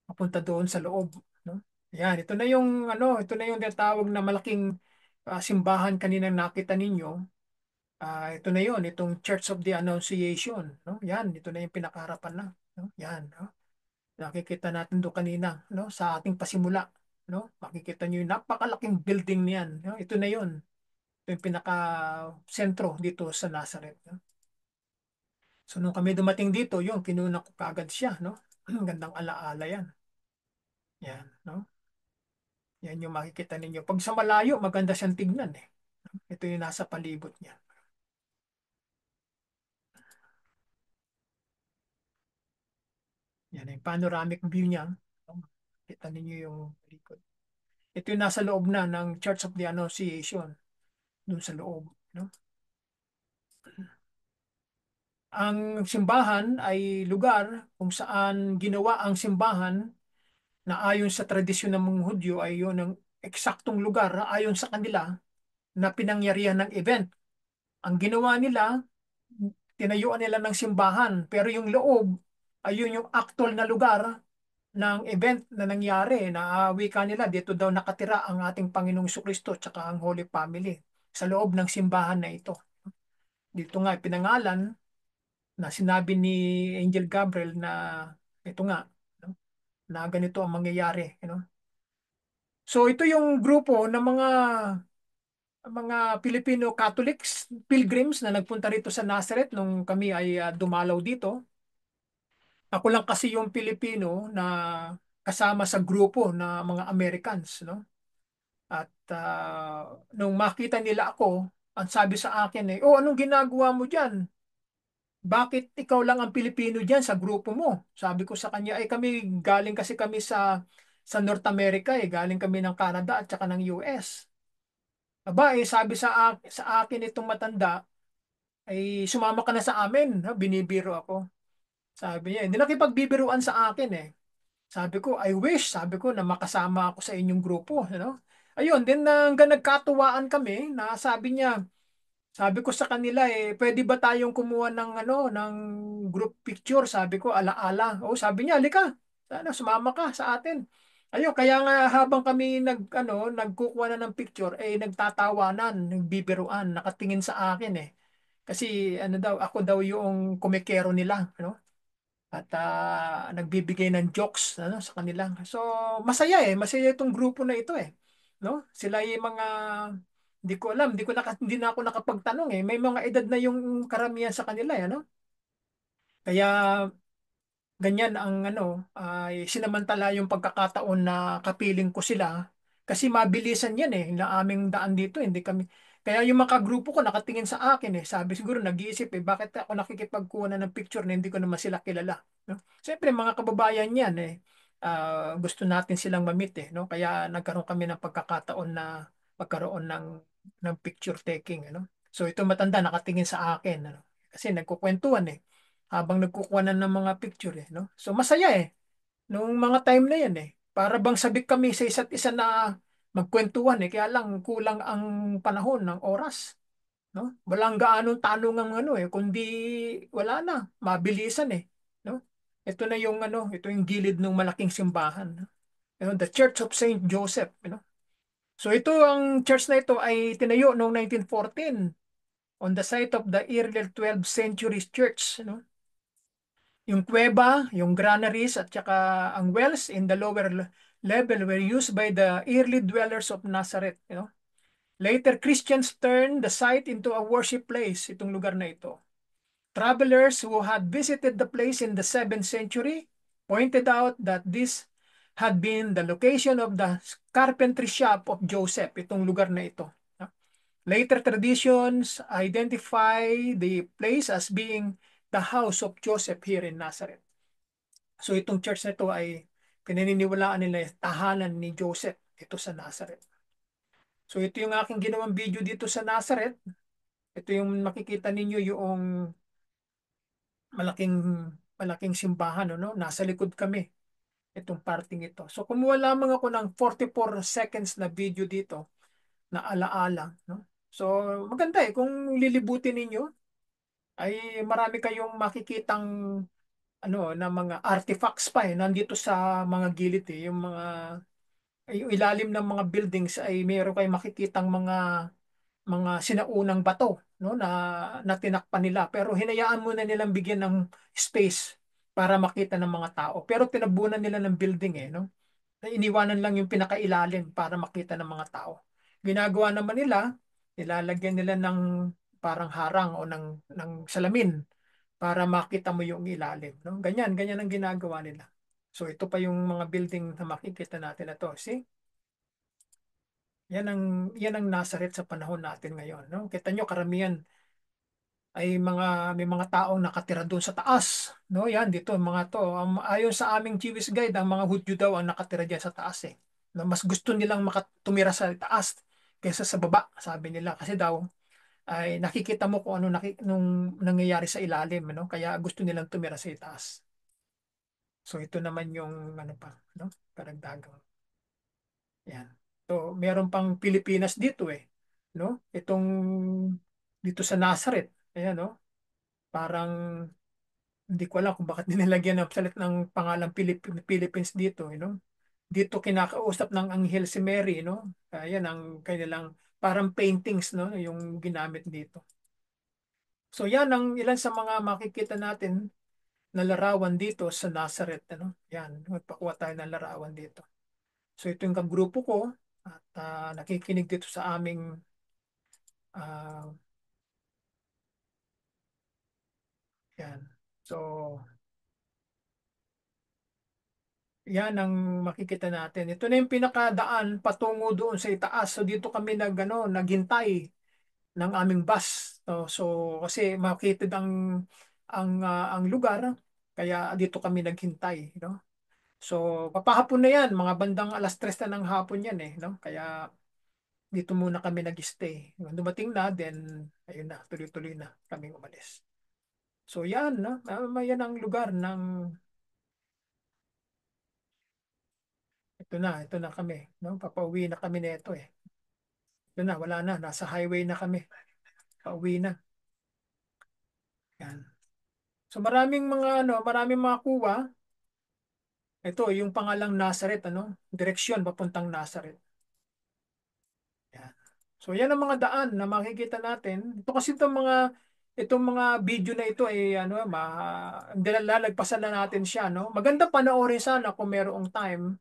Papunta doon sa loob. No? Yan, ito na yung tinatawag na malaking simbahan kaninang nakita ninyo. Ito na yon, itong Church of the Annunciation, no? Yan, ito na yung pinakaharapan na, no? Yan, no? Nakikita natin doon kanina, no? Sa ating pasimula, no? Makikita niyo yung napakalaking building niyan, no? Ito na yon. Ito yung pinaka sentro dito sa Nazareth, no? So nung kami dumating dito, yun, kinuna ko kaagad siya, no? Gandang alaala yan. Yan, no? Yan yung makikita ninyo. Pag sa malayo, maganda siyang tignan eh. Ito yung nasa palibot niya. Yan yung panoramic view niya. No? Kita ninyo yung likod. Ito yung nasa loob na ng Church of the Annunciation. Doon sa loob. No? Ang simbahan ay lugar kung saan ginawa ang simbahan na ayon sa tradisyon ng mga Hudyo ay yun ang eksaktong lugar ayon sa kanila na pinangyarihan ng event. Ang ginawa nila, tinayuan nila ng simbahan, pero yung loob ay yun yung actual na lugar ng event na nangyari na wika nila dito daw nakatira ang ating Panginoong Kristo at ang Holy Family sa loob ng simbahan na ito. Dito nga pinangalan na sinabi ni Angel Gabriel na ito nga, no, na ganito ang mangyayari, you know. So ito yung grupo ng mga Filipino Catholics, pilgrims na nagpunta rito sa Nazareth nung kami ay dumalaw dito. Ako lang kasi yung Pilipino na kasama sa grupo na mga Americans, no? At nung makita nila ako, ang sabi sa akin eh, "Oh, anong ginagawa mo diyan? Bakit ikaw lang ang Pilipino diyan sa grupo mo?" Sabi ko sa kanya, "Ay kami galing kasi kami sa North America eh, galing kami ng Canada at saka ng US." Aba, eh, sabi sa akin itong matanda, ay sumama ka na sa amin, ha? Binibiro ako. Sabi niya, hindi nakipagbibiruan sa akin eh. Sabi ko, I wish, sabi ko na makasama ako sa inyong grupo, you know? Ayun, din na hanggang nagkatuwaan kami na sabi niya, sabi ko sa kanila eh, pwede ba tayong kumuha ng ng group picture? Sabi ko, alaala. Oh, sabi niya, halika. Sana sumama ka sa atin. Ayun, kaya nga habang kami nagkukuha na ng picture, eh nagtatawanan, nagbibiruan, nakatingin sa akin eh. Kasi ano daw, ako daw yung kumikero nila, ano? At nagbibigay ng jokes sa kanila. So masaya eh, masaya itong grupo na ito eh. No? Sila yung mga hindi ko alam, hindi na ako nakapagtanong eh. May mga edad na yung karamihan sa kanila eh, ano? Kaya ganyan ang ay sinamantala yung pagkakataon na kapiling ko sila kasi mabilisan yan eh na aming daan dito hindi kami kaya yung mga grupo ko nakatingin sa akin eh sabi siguro nag-iisip eh bakit ako nakikipagkuha na ng picture na hindi ko naman sila kilala, no? Siyempre mga kababayan yan eh, gusto natin silang mamit eh, no? Kaya nagkaroon kami ng pagkakataon na magkaroon ng picture taking, ano. So ito matanda nakatingin sa akin, ano? Kasi nagkukwentuhan eh habang nagkukuha na ng mga picture eh, no? So masaya eh nung mga time na yan eh. Para bang sabik kami sa isa't isa na magkwentuhan eh, kaya lang kulang ang panahon ng oras, no? Walang gaanong tanong eh, kundi wala na, mabilisan eh, no? Ito na yung ito yung gilid ng malaking simbahan, no? The Church of Saint Joseph, you know? So ito ang church na ito ay tinayo noong 1914 on the site of the earlier 12th century church, no? Yung kuweba, yung granaries at saka ang wells in the lower level were used by the early dwellers of Nazareth, you know. Later Christians turned the site into a worship place, itong lugar na ito. Travelers who had visited the place in the 7th century pointed out that this had been the location of the carpentry shop of Joseph, itong lugar na ito. Later traditions identify the place as being the house of Joseph here in Nazareth. So itong church na ito ay pinaniniwalaan nila tahanan ni Joseph ito sa Nazareth. So ito yung aking ginawang video dito sa Nazareth. Ito yung makikita ninyo yung malaking malaking simbahan, no? Nasa likod kami itong parting ito. So kumuha lamang ako ng 44 seconds na video dito na alaala, no? So maganda eh kung lilibutin ninyo ay marami kayong makikitang na mga artifacts pa eh nandito sa mga gilid eh yung mga yung ilalim ng mga buildings ay meron kayong makikitang mga sinaunang bato, no, na tinakpan nila, pero hinayaan muna nilang bigyan ng space para makita ng mga tao, pero tinabunan nila ng building, no, iniwanan lang yung pinakailalim para makita ng mga tao. Ginagawa naman nila, nilalagyan nila ng parang harang o ng salamin para makita mo yung ilalim, no, ganyan ganyan ang ginagawa nila. So ito pa yung mga building na makikita natin na to. See? Yan ang Nazareth sa panahon natin ngayon, no? Kita nyo karamihan ay may mga taong nakatira doon sa taas, no? Yan dito mga to. Ayon sa aming Jewish guide, ang mga Hudyo daw ang nakatira diyan sa taas eh. No, mas gusto nilang makatumira sa taas kaysa sa baba, sabi nila kasi daw ay nakikita mo kung ano nung nangyayari sa ilalim, no? Kaya gusto nilang tumira sa itaas. So ito naman yung ano pa, no? Karagdagang. Yan. So, meron pang Pilipinas dito eh. No? Dito sa Nazareth. Ayan, no? Parang hindi ko alam kung bakit nilagyan ng salit ng pangalang Philippines dito, Dito kinakausap ng anghel si Mary, no? Ayan ang kanilang parang paintings, no? Yung ginamit dito. So, yan ang ilan sa mga makikita natin na larawan dito sa Nazareth, ano? Yan, magpakuha tayo ng larawan dito. So, ito yung kagrupo ko at nakikinig dito sa aming ah, yan. So, yan ang makikita natin. Ito na yung pinakadaan patungo doon sa itaas. So, dito kami naghintay ng aming bus. So kasi makitid ang lugar, kaya dito kami naghintay, So, papahapon na yan, mga bandang 3:00 na ng hapon yan eh, Kaya dito muna kami nag-stay. Nung dumating na, then ayun na, tuloy-tuloy na kaming umalis. So yan, no? Yan ang lugar ng ito na kami, no? Papauwi na kami nito eh. Ito na, wala na, nasa highway na kami. Pauwi na. Yan. So maraming mga kuha. Ito, yung pangalang Nazareth, Direksyon papuntang Nazareth. Yan. So yan ang mga daan na makikita natin. Ito kasi itong mga video na ito ay lalagpasan na natin siya, no? Maganda panoorin sana kung merong time.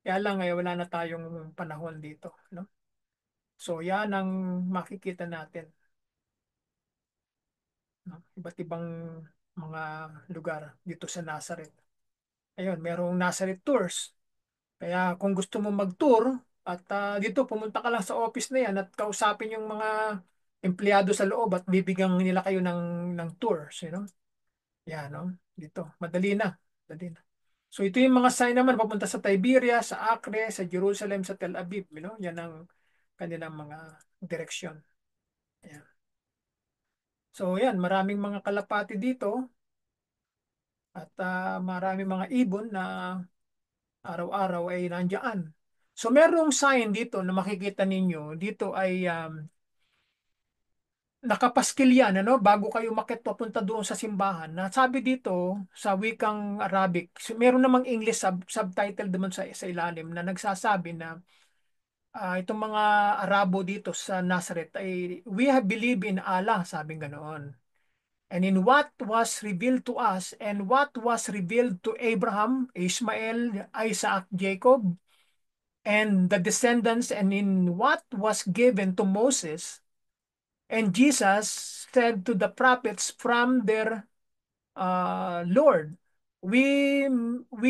Kaya lang wala na tayong panahon dito, no? So yan ang makikita natin, no? Iba't ibang mga lugar dito sa Nazareth. Ayun, merong Nazareth Tours. Kaya kung gusto mo mag-tour at dito pumunta ka lang sa office na yan at kausapin yung mga empleyado sa loob at bibigyan nila kayo ng tours, Yan, no? Dito, madali na. Madali na. So ito yung mga sign naman papunta sa Tiberias, sa Acre, sa Jerusalem, sa Tel Aviv, Yan ang kanilang mga direksyon. Yan. So yan, maraming mga kalapati dito at maraming mga ibon na araw-araw ay nandiyan. So merong sign dito na makikita ninyo. Dito ay nakapaskil yan, bago kayo makit papunta doon sa simbahan. Na sabi dito sa wikang Arabic, so, meron namang English subtitle naman sa ilalim na nagsasabi na itong mga Arabo dito sa Nazareth ay we have believed in Allah, sabi ganoon. And in what was revealed to us and what was revealed to Abraham, Ishmael, Isaac, Jacob, and the descendants, and in what was given to Moses and Jesus said to the prophets from their Lord. We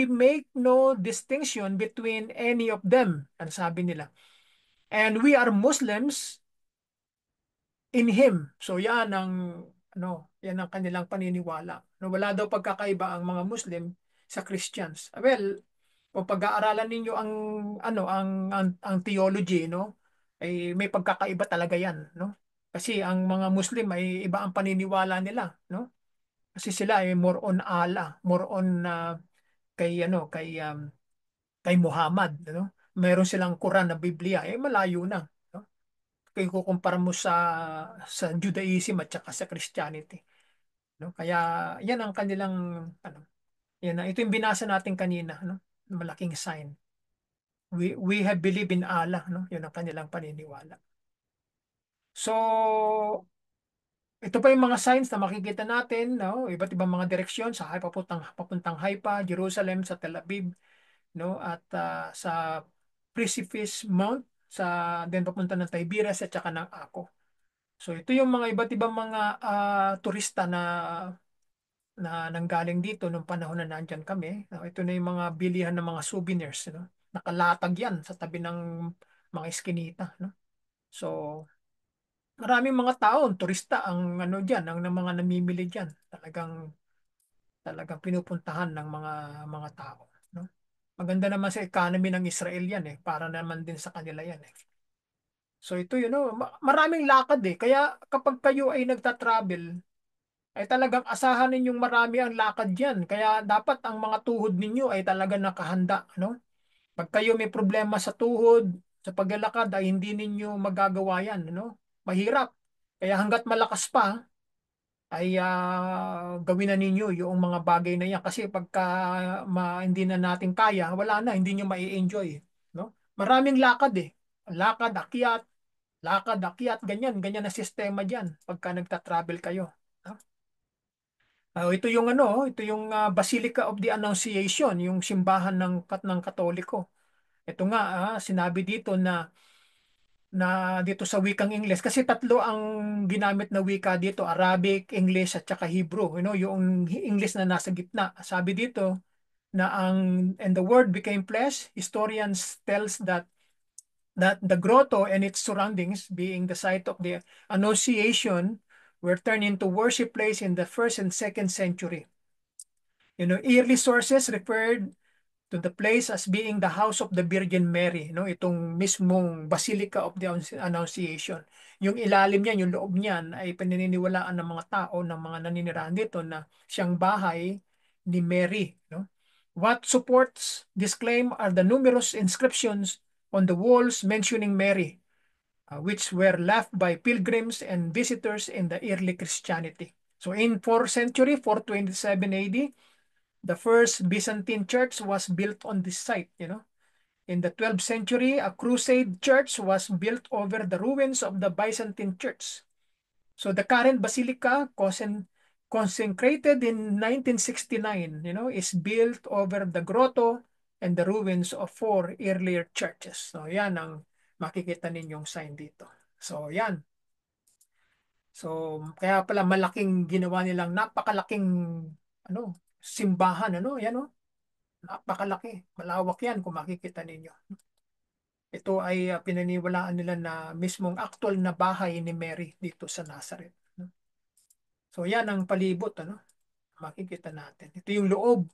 make no distinction between any of them, ang sabi nila. And we are Muslims in Him. So yan ang kanilang paniniwala. No, wala daw pagkakaiba ang mga Muslim sa Christians. Well, kung pag-aaralan ninyo ang theology, ay may pagkakaiba talaga yan, Kasi ang mga Muslim ay iba ang paniniwala nila, Kasi sila ay more on Allah, more on kay Muhammad, Meron silang Quran na Biblia, malayo na, Kaya kukumpara mo sa Judaism at saka sa Christianity, Kaya yan ang kanilang ito yung binasa natin kanina, Malaking sign. We have believed in Allah, no? Yun ang kanilang paniniwala. So, ito pa yung mga signs na makikita natin, no? Iba't ibang mga direksyon sa papuntang Haifa, Jerusalem, sa Tel Aviv, no? At sa Precipice Mount, sa din papunta ng Tiberias at saka ng Ako. So ito yung mga iba't ibang mga turista na nanggaling dito nung panahon na nandyan kami. No? Ito na yung mga bilihan ng mga souvenirs, no? Nakalatag yan sa tabi ng mga eskinita, no? So, maraming mga tao, turista ang ano diyan, ang mga namimili diyan. Talagang pinupuntahan ng mga tao, no? Maganda naman sa economy ng Israel yan eh, para naman din sa kanila yan eh. So ito yun, no? Maraming lakad eh. Kaya kapag kayo ay nagta-travel, ay talagang asahan ninyong marami ang lakad diyan. Kaya dapat ang mga tuhod ninyo ay talaga nakahanda, no? Pag kayo may problema sa tuhod, sa paglalakad ay hindi ninyo magagawa yan, no? Mahirap. Kaya hangga't malakas pa, ay gawin na ninyo yung mga bagay na yan. Kasi pagka hindi na natin kaya, wala na, hindi nyo mai-enjoy. No? Maraming lakad eh. Lakad, akyat, ganyan. Ganyan na sistema dyan pagka nagta-travel kayo. No? Ito yung Basilica of the Annunciation, yung simbahan ng Katoliko. Ito nga, sinabi dito na dito sa wikang Ingles kasi tatlo ang ginamit na wika dito, Arabic, English at saka Hebrew, yung English na nasa gitna. Sabi dito na and the word became flesh. Historians tells that the grotto and its surroundings, being the site of the Annunciation, were turned into worship place in the first and second century. Early sources referred to the place as being the house of the Virgin Mary, no? Itong mismong Basilica of the Annunciation. Yung ilalim niyan, yung loob niyan ay pinaniniwalaan ng mga tao, ng mga naninirahan dito na siyang bahay ni Mary, no? What supports this claim are the numerous inscriptions on the walls mentioning Mary, which were left by pilgrims and visitors in the early Christianity. So in 4th century, 427 AD, the first Byzantine church was built on this site. In the 12th century, a crusade church was built over the ruins of the Byzantine church. So the current basilica, consecrated in 1969, is built over the grotto and the ruins of four earlier churches. So yan ang makikita ninyong sign dito. So yan. So kaya pala malaking ginawa nilang napakalaking ano simbahan, yan, napakalaki. Malawak yan kung makikita ninyo. Ito ay pinaniwalaan nila na mismong actual na bahay ni Mary dito sa Nazareth. So yan ang palibot, makikita natin. Ito yung loob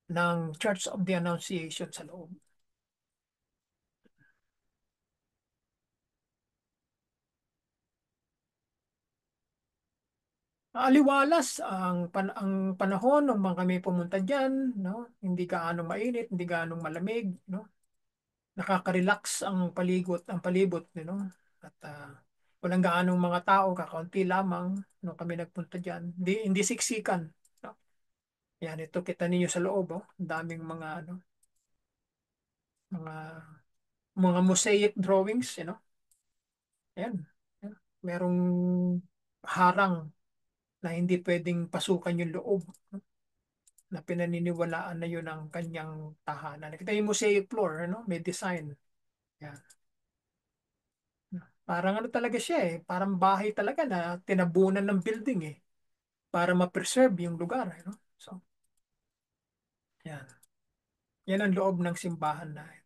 ng Church of the Annunciation sa loob. Aliwalas ang panahon nung mga kami pumunta diyan, no? Hindi gaano mainit, hindi gaano malamig, no? Nakaka-relax ang palibot, At walang gaanong mga tao, kakaunti lamang nung kami nagpunta diyan. Hindi siksikan, no? Yan, ito kita ninyo sa loob, oh. Ang daming mga mga mosaic drawings, Ayan. Ayan. Merong harang na hindi pwedeng pasukan yung loob, no? Na pinaniniwalaan na yun ang kanyang tahanan. Nakita yung mosaic floor, May design. Yan. Parang ano talaga siya eh. Parang bahay talaga na tinabunan ng building eh. Para ma-preserve yung lugar. So, yan. Yan ang loob ng simbahan na ito.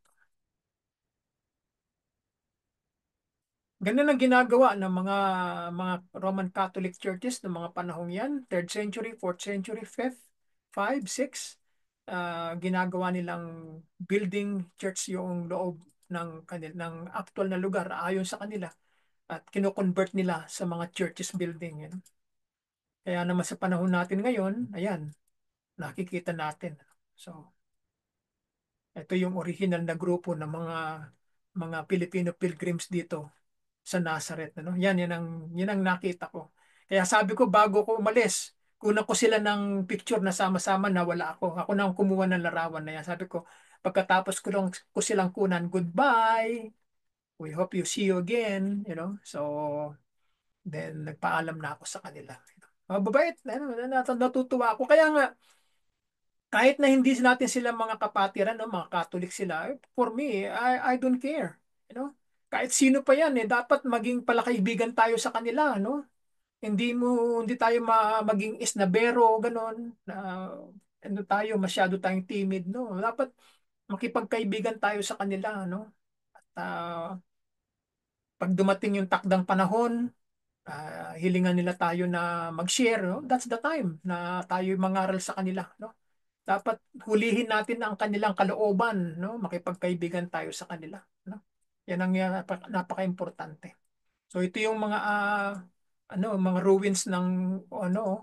Ganun ang ginagawa ng mga Roman Catholic churches ng mga panahong yan. 3rd century, 4th century, 5th, 5, 6. Ginagawa nilang building church yung loob ng actual na lugar ayon sa kanila at kino-convert nila sa mga churches building. Kaya naman sa panahon natin ngayon, ayan, nakikita natin. So, ito yung original na grupo ng mga Filipino pilgrims dito sa Nazareth. Yan ang nakita ko. Kaya sabi ko bago ko umalis, kunan ko sila ng picture na sama-sama na wala ako. Ako na ang kumuha ng larawan na yan. Sabi ko, Pagkatapos ko silang kunan, goodbye. We hope you see you again, you know. So, then nagpaalam na ako sa kanila. Mababait, ano, natutuwa ako. Kaya nga, kahit na hindi natin sila mga kapatiran, no, mga Catholic sila, for me, I don't care. You know? Kahit sino pa yan, dapat maging palakaibigan tayo sa kanila, no? Hindi tayo maging isnabero, ganon. Na, ano tayo, masyado tayong timid, no? Dapat makipagkaibigan tayo sa kanila, no? At pag dumating yung takdang panahon, hilingan nila tayo na mag-share, no? That's the time na tayo mangaral sa kanila, no? Dapat hulihin natin ang kanilang kalooban, no? Makipagkaibigan tayo sa kanila, no? Yan ang napaka-importante. So ito yung mga mga ruins ng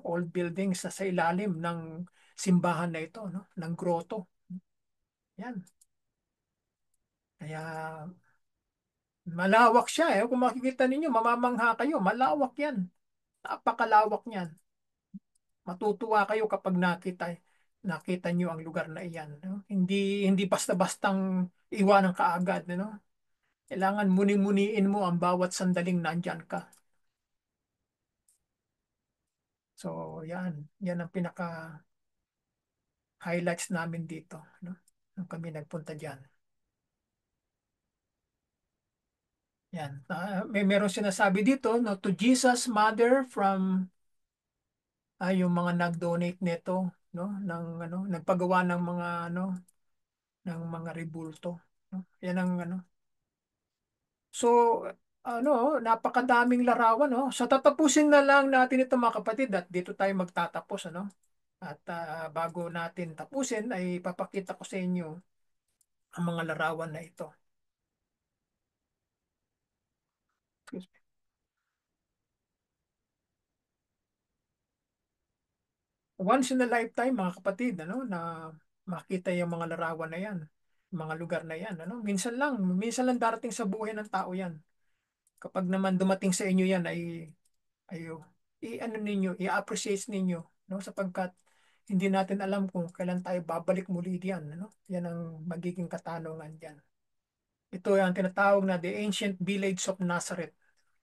old buildings sa ilalim ng simbahan na ito, no? Ng grotto. Yan. Kaya malawak siya eh. Kung makikita ninyo, mamamangha kayo. Malawak yan. Napakalawak niyan. Matutuwa kayo kapag nakita niyo ang lugar na iyan. No? Hindi basta-bastang iwanan ka agad. No? Kailangan muni-muniin mo ang bawat sandaling nandyan ka. So, yan. Yan ang pinaka-highlights namin dito. No? Nung kami nagpunta dyan. Yan. Meron sinasabi dito, no, to Jesus Mother from yung mga nag-donate nito, no, nagpagawa ng mga rebulto, no? Yan ang So, napakadaming larawan, no? So tatapusin na lang natin ito mga kapatid at dito tayo magtatapos, ano? At bago natin tapusin ay papakita ko sa inyo ang mga larawan na ito. Once in a lifetime mga kapatid, na makita yung mga larawan na yan, mga lugar na yan, ano? Minsan lang darating sa buhay ng tao yan. Kapag naman dumating sa inyo yan ay i-ano ninyo, i-appreciate ninyo, no? Sapagkat hindi natin alam kung kailan tayo babalik muli diyan, ano? Yan ang magiging katanungan diyan. Ito ang tinatawag na the ancient village of Nazareth.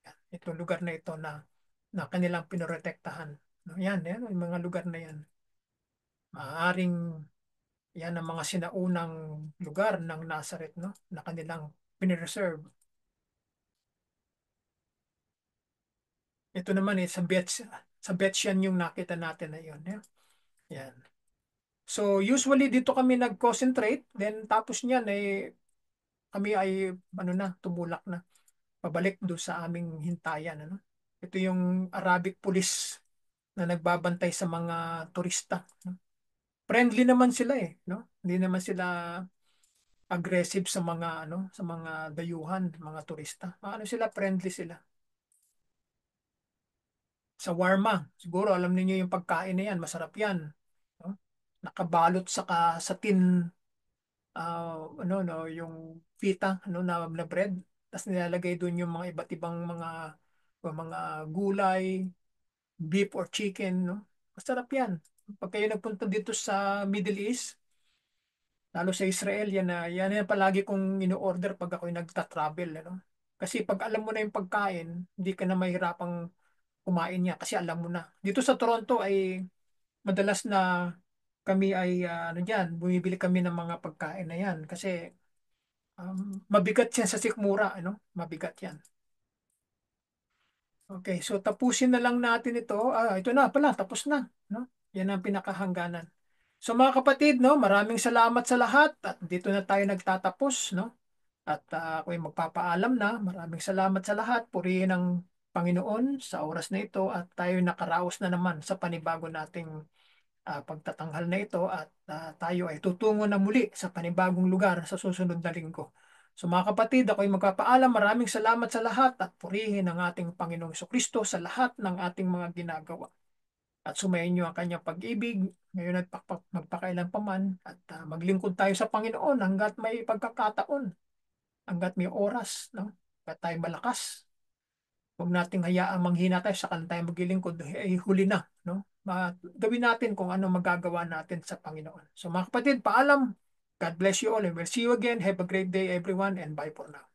Yan. Itong lugar na ito na kanilang pinoprotektahan. No? Yan, yung mga lugar na yan. Maaaring yan ang mga sinaunang lugar ng Nazareth, no? Na kanilang pinireserve. Ito naman sa Bethshan yung nakita natin na yun. Yan. So usually dito kami nag-concentrate, then tapos niyan kami ay tumulak na pabalik do sa aming hintayan, ano. Ito yung Arabic police na nagbabantay sa mga turista, no? Friendly naman sila no? Hindi naman sila aggressive sa mga dayuhan, mga turista. Sila, friendly sila. Sa warma, siguro alam niyo yung pagkain na yan, masarap yan, no? Nakabalot sa tin, no, yung pita, na bread. Tapos nilalagay doon yung mga iba't ibang mga gulay, beef or chicken, no? Masarap yan. Pag kayo nagpunta dito sa Middle East, lalo sa Israel, yan palagi kong ino-order pag ako'y nagta-travel, ano? Kasi pag alam mo na yung pagkain, hindi ka na mahirapang kumain niya kasi alam mo na. Dito sa Toronto ay madalas na kami ay bumibili kami ng mga pagkain na yan kasi mabigat yan sa sikmura, mabigat yan. Okay, so tapusin na lang natin ito. Ito na pala, tapos na, no? Yan ang pinakahangganan. So mga kapatid, no, maraming salamat sa lahat at dito na tayo nagtatapos, no? At ako'y magpapaalam na. Maraming salamat sa lahat. Purihin ang Panginoon sa oras na ito at tayo nakaraos na naman sa panibago nating pagtatanghal na ito at tayo ay tutungo na muli sa panibagong lugar sa susunod na linggo. So mga kapatid, ako'y magpapaalam. Maraming salamat sa lahat at purihin ang ating Panginoong Kristo sa lahat ng ating mga ginagawa. At sumayin niyo ang kanyang pag-ibig ngayon at magpakailan pa man at maglingkod tayo sa Panginoon hanggat may pagkakataon, hanggat may oras, no? Hanggat tayo malakas. Huwag nating hayaang manghina tayo sa tayo maglilingkod, huli na, no? Gawin natin kung ano magagawa natin sa Panginoon. So mga kapatid, paalam. God bless you all and we'll see you again. Have a great day, everyone, and bye for now.